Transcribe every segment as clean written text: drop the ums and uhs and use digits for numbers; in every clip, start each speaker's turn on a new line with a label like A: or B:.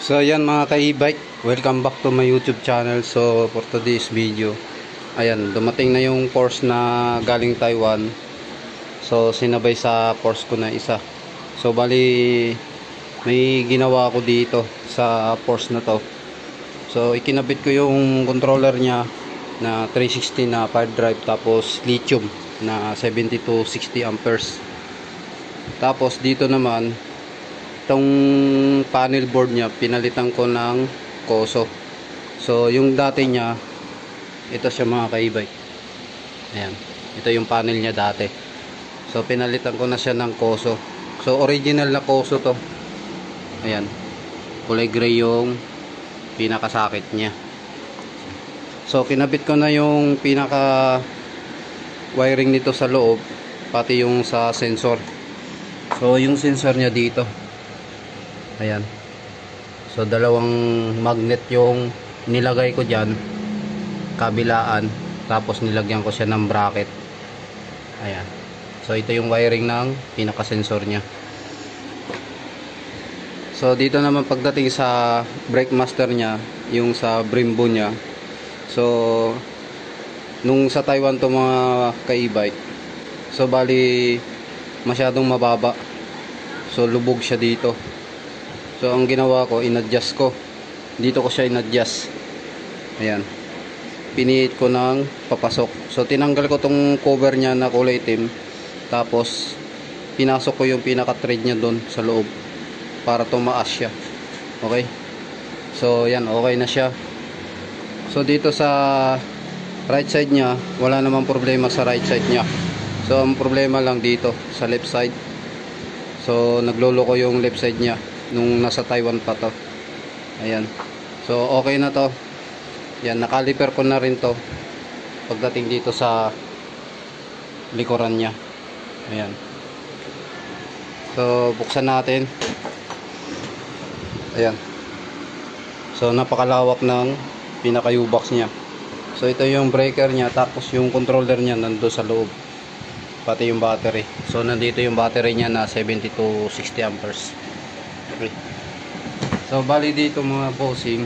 A: So ayan mga ka-e-bike, welcome back to my YouTube channel. So for today's video, ayan, dumating na yung Porsche na galing Taiwan. So sinabay sa Porsche ko na isa. So bali may ginawa ko dito sa Porsche na to. So ikinabit ko yung controller niya na 360 na power drive, tapos lithium na 70 to 60 amperes. Tapos dito naman itong panel board niya, pinalitan ko ng Koso. So yung dati niya, ito siya mga ka-e-bike. Ayan, ito yung panel niya dati. So pinalitan ko na siya ng Koso. So original na Koso to. Ayan, kulay gray yung pinakasakit niya. So kinabit ko na yung pinaka wiring nito sa loob, pati yung sa sensor. So yung sensor niya dito, ayan. So dalawang magnet yung nilagay ko dyan, kabilaan, tapos nilagyan ko siya ng bracket. Ayan. So ito yung wiring ng pinaka-sensor nya. So dito naman pagdating sa brake master nya, yung sa Brembo nya. So nung sa Taiwan to mga ka-e-bike, so bali masyadong mababa. So lubog siya dito. So ang ginawa ko, in-adjust ko. Dito ko siya in-adjust. Ayan. Piniit ko ng papasok. So tinanggal ko tong cover niya na kulay itim. Tapos pinasok ko yung pinaka-thread niya doon sa loob para tumaas siya. Okay? So yan, okay na siya. So dito sa right side niya, wala namang problema sa right side niya. So ang problema lang dito sa left side. So nagloloko yung left side niya nung nasa Taiwan pa to. Ayan. So okay na to. Yan, nakaliper ko na rin to pagdating dito sa likuran niya. Ayan. So buksan natin. Ayan. So napakalawak ng pinaka U-box niya. So ito yung breaker niya, tapos yung controller niya nandoon sa loob, pati yung battery. So nandito yung battery niya na 70 to 60 amperes. Okay. So bali dito mga bossing,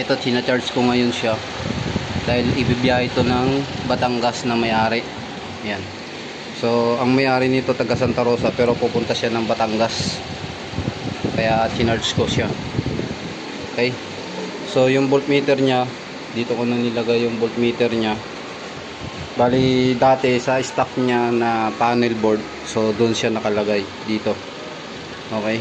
A: ito tina-charge ko ngayon siya dahil ibibiyahe ito ng Batangas na may-ari. Ayan. So ang may-ari nito taga Santa Rosa, pero pupunta siya ng Batangas, kaya charge ko siya. Okay. So yung voltmeter niya, dito ko na nilagay yung voltmeter niya. Bali dati sa stock niya na panel board, so doon siya nakalagay dito. Okay.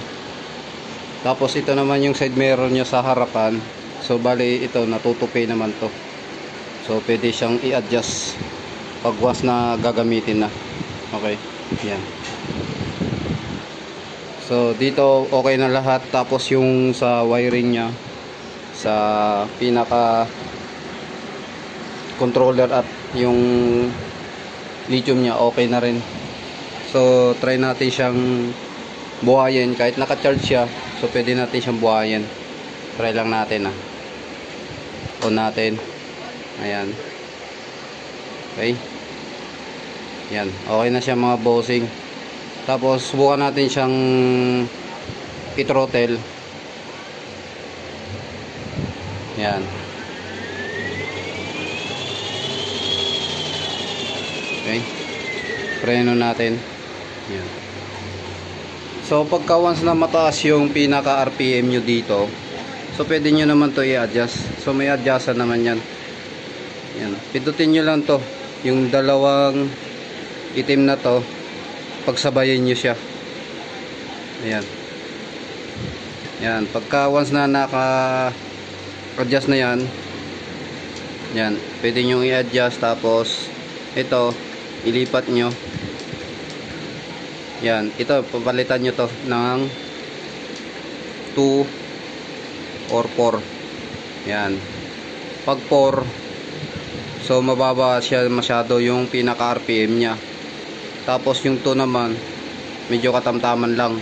A: Tapos ito naman yung side mirror niya sa harapan. So bali ito natutupi naman to. So pwede siyang i-adjust pag once na gagamitin na. Okay. Yan. So dito okay na lahat. Tapos yung sa wiring niya, sa pinaka controller at yung lithium niya, okay na rin. So try natin siyang buhayin. Kahit naka-charge siya, so pwede natin siyang buhayin. Try lang natin on natin. Ayan. Okay. Yan, okay na siya mga bossing. Tapos subukan natin siyang i-throttle. Yan. Okay. Preno natin. Yan. So pagka once na mataas yung pinaka RPM nyo dito, so pwede nyo naman to i-adjust. So may adjustan naman yan. Yan. Pindutin nyo lang to, yung dalawang itim na to, pagsabayin nyo siya. Ayan. Yan. Pagka once na naka-adjust na yan, yan, pwede nyo i-adjust. Tapos ito, ilipat nyo. Yan, ito papalitan nyo to ng 2 or 4. Yan. Pag 4, so mababa siya masyado yung pinaka RPM nya. Tapos yung 2 naman, medyo katamtaman lang.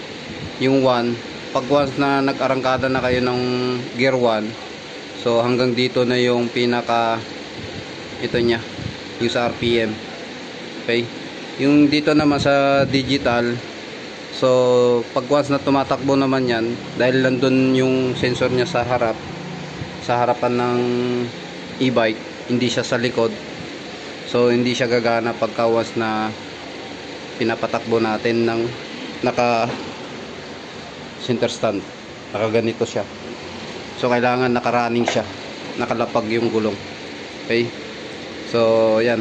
A: Yung 1, pag once na nag-arangkada na kayo ng gear 1, so hanggang dito na yung pinaka ito nya, yung sa RPM. Okay. Yung dito naman sa digital, So pag once na tumatakbo naman yan, dahil nandun yung sensor niya sa harapan ng e-bike, hindi siya sa likod, so hindi siya gagana pagka once na pinapatakbo natin ng naka center stand, naka ganito siya. So kailangan naka-running siya, nakalapag yung gulong. Okay, so yan,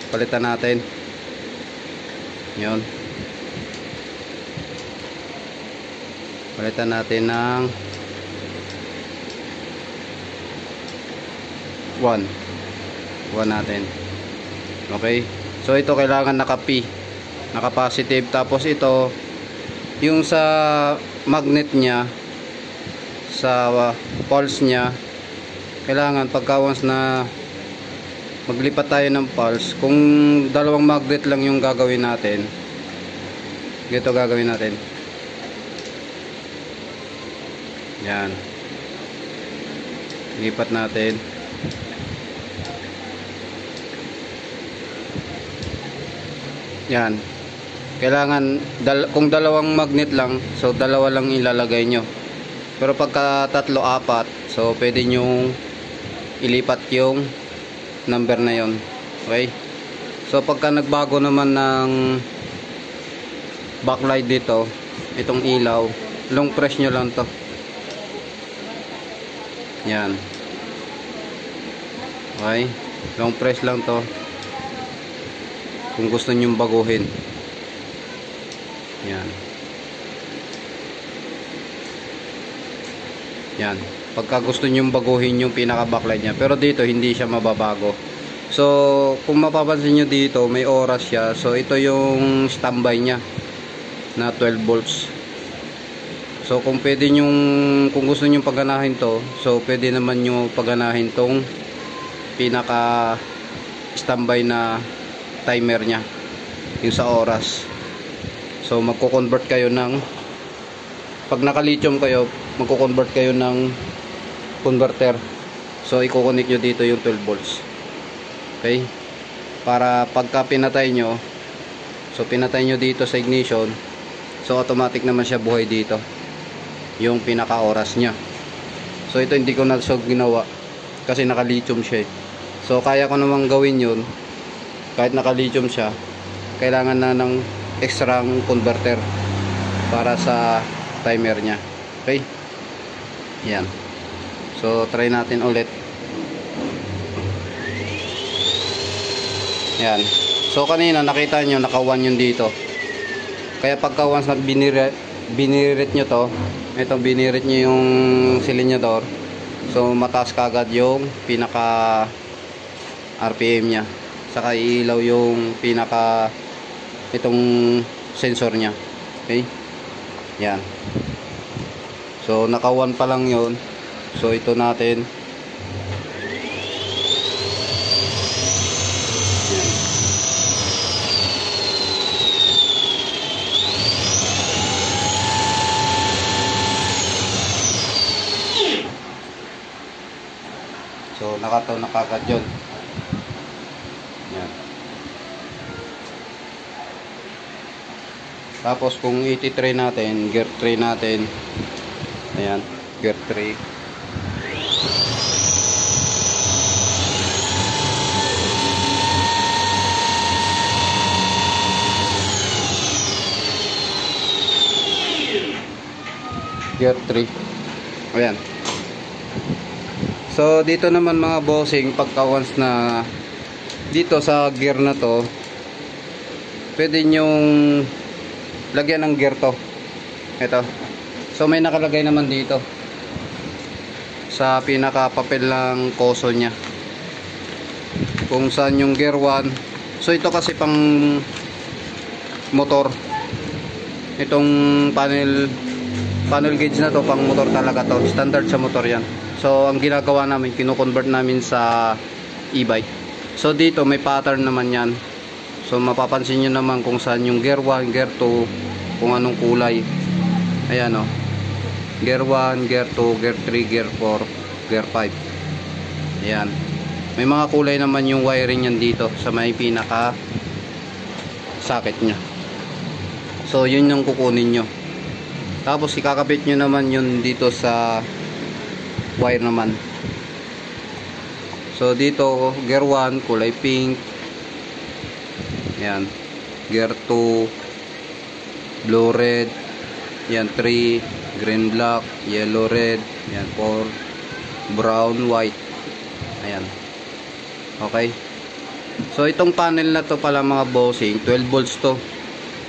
A: palitan natin yun, palitan natin ng 1 natin. Okay, so ito kailangan naka-P, naka-positive. Tapos ito yung sa magnet nya, sa pulse nya, kailangan pagka once na maglipat tayo ng pulse, kung dalawang magnet lang yung gagawin natin, ganito gagawin natin. Yan, lipat natin. Yan, kailangan kung dalawang magnet lang, so dalawa lang ilalagay nyo. Pero pagka tatlo, apat, so pwede nyo ilipat yung number na yon. Okay, so pagka nagbago naman ng backlight dito, itong ilaw, long press nyo lang to. Yan, okay, long press lang to kung gusto nyo baguhin. Yan, yan, pagka gusto nyo baguhin yung pinaka backlight nya. Pero dito hindi siya mababago. So kung mapapansin nyo dito, may oras siya. So ito yung standby nya na 12 volts. So kung pwede nyo, kung gusto nyo paganahin to, so pwede naman nyo paganahin tong pinaka standby na timer nya, yung sa oras. So magko-convert kayo ng, pag naka-lithium kayo, magko-convert kayo ng converter. So i-connect nyo dito yung 12 volts. Okay, para pagka pinatay nyo, so pinatay nyo dito sa ignition, so automatic naman siya buhay dito yung pinaka oras nya. So ito hindi ko na so ginawa kasi naka-lithium siya. So kaya ko namang gawin yun kahit naka-lithium siya. Kailangan na ng extra converter para sa timer nya. Okay, yan, so try natin ulit. Yan, so kanina nakita nyo naka 1 yun dito. Kaya pagka once na binirit nyo to, ito binirit nyo yung silinyador, so mataas kagad yung pinaka RPM nya, saka iilaw yung pinaka itong sensor nya. Okay, yan, so naka 1 pa lang yun. So ito natin, yan. So nakataw na kagad yun. Yan. Tapos kung 83 natin, gear 3 natin, ayan, gear 3, gear 3, ayan. So dito naman mga bossing, pagka once na dito sa gear na to, pwede nyong lagyan ng gear to, ito. So may nakalagay naman dito sa pinaka papel ng koso nya kung saan yung gear 1. So ito kasi pang motor, itong panel gauge na to pang motor talaga to, standard sa motor yan. So ang ginagawa namin, kino-convert namin sa e-bike. So dito may pattern naman yan. So mapapansin nyo naman kung saan yung gear 1, gear 2, kung anong kulay. Ayan o, gear 1, gear 2, gear 3, gear 4, gear 5. Ayan, may mga kulay naman yung wiring yan dito sa may pinaka socket nya. So yun yung kukunin nyo. Tapos ikakabit nyo naman yun dito sa wire naman. So dito gear 1 kulay pink, yan, gear 2 blue red, yan 3 green black, yellow red, yan 4 brown white. Ayan. Okay. So itong panel na to pala mga bossing, 12 volts to.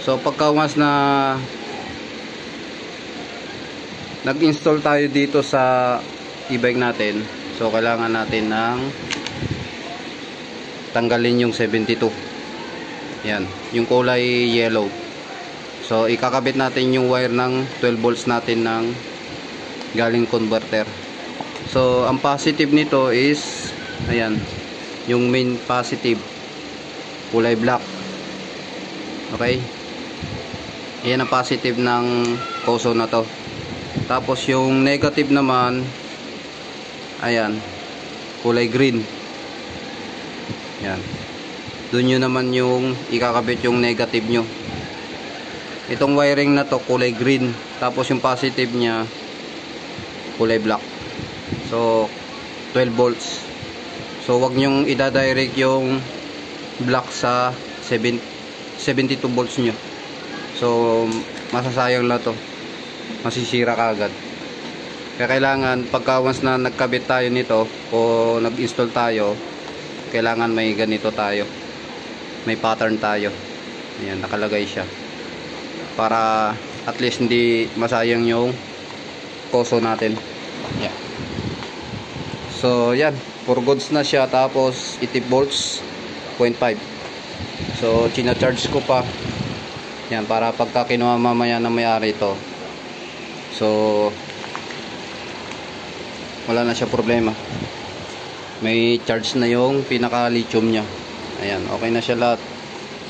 A: So pagka once na nag-install tayo dito sa e-bike natin, so kailangan natin ng tanggalin yung 72. Yan, yung kulay yellow. So ikakabit natin yung wire ng 12 volts natin ng galing converter. So ang positive nito is ayan, yung main positive kulay black. Okay, ayan ang positive ng koso na to. Tapos yung negative naman, ayan, kulay green. Yan, doon nyo naman yung ikakabit yung negative nyo. Itong wiring na to kulay green, tapos yung positive nya kulay black. So 12 volts. So wag nyong ida-direct yung black sa 72 volts nyo. So masasayang na to, masisira kaagad. Kaya kailangan pagka once na nagkabit tayo nito o nag-install tayo, kailangan may ganito tayo, may pattern tayo. Ayan, nakalagay siya para at least hindi masayang yung koso natin. Yeah. So yan, for goods na siya. Tapos 80 volts 0.5. So china-charge ko pa yan para pagka kinuha mamaya na may-ari ito, so wala na siya problema, may charge na yung pinaka lithium nya. Ayan, okay na siya lahat.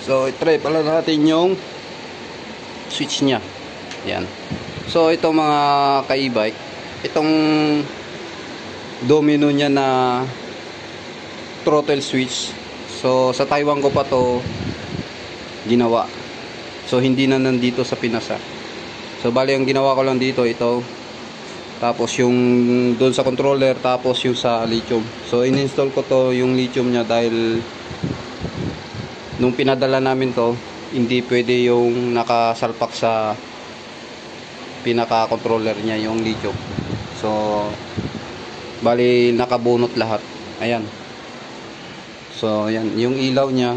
A: So i-try pala natin yung switch nya. Ayan. So ito mga ka-e-bike, itong domino nya na throttle switch, so sa Taiwan ko pa to ginawa. So hindi na nandito sa Pinasa. So bali ang ginawa ko lang dito ito, tapos yung doon sa controller, tapos yung sa lithium. So in-install ko to yung lithium nya dahil nung pinadala namin to, hindi pwede yung nakasalpak sa pinaka controller nya yung lithium. So bali nakabunot lahat. Ayan. So yan yung ilaw nya,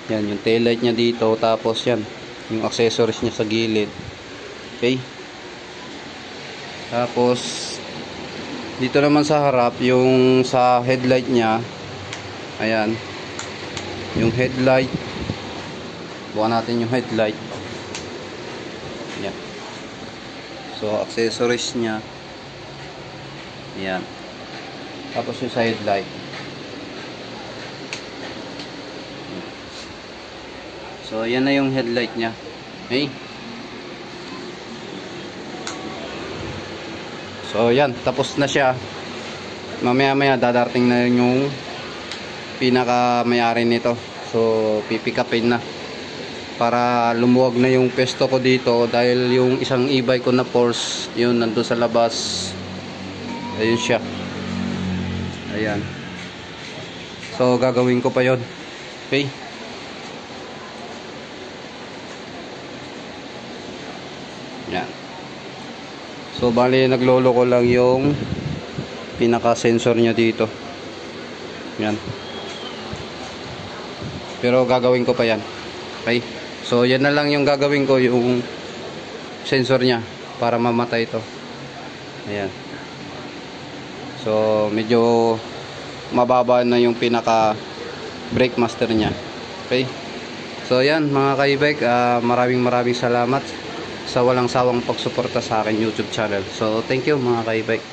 A: yan yung tail light nya dito, tapos yan yung accessories nya sa gilid. Okay, tapos dito naman sa harap yung sa headlight nya. Ayan, yung headlight, buka natin yung headlight. Yan. So accessories nya, yan. Tapos yung sa headlight. So yan na yung headlight nya. Okay. So yan, tapos na siya. Mamaya dadarating na yung pinaka may-ari nito. So pipick upin na para lumuwag na yung pesto ko dito, dahil yung isang e-bike ko na Porsche, yun nandun sa labas. Ayun siya. Ayan. So gagawin ko pa yon. Okay. Yan. So bali naglolo ko lang yung pinaka sensor nya dito. Yan. Pero gagawin ko pa yan. Okay. So yan na lang yung gagawin ko, yung sensor nya, para mamatay ito. Ayan. So medyo mababa na yung pinaka brake master nya. Okay. So yan mga ka-e-bike, maraming salamat sa walang sawang pagsuporta sa akin YouTube channel. So thank you mga ka-e-bike.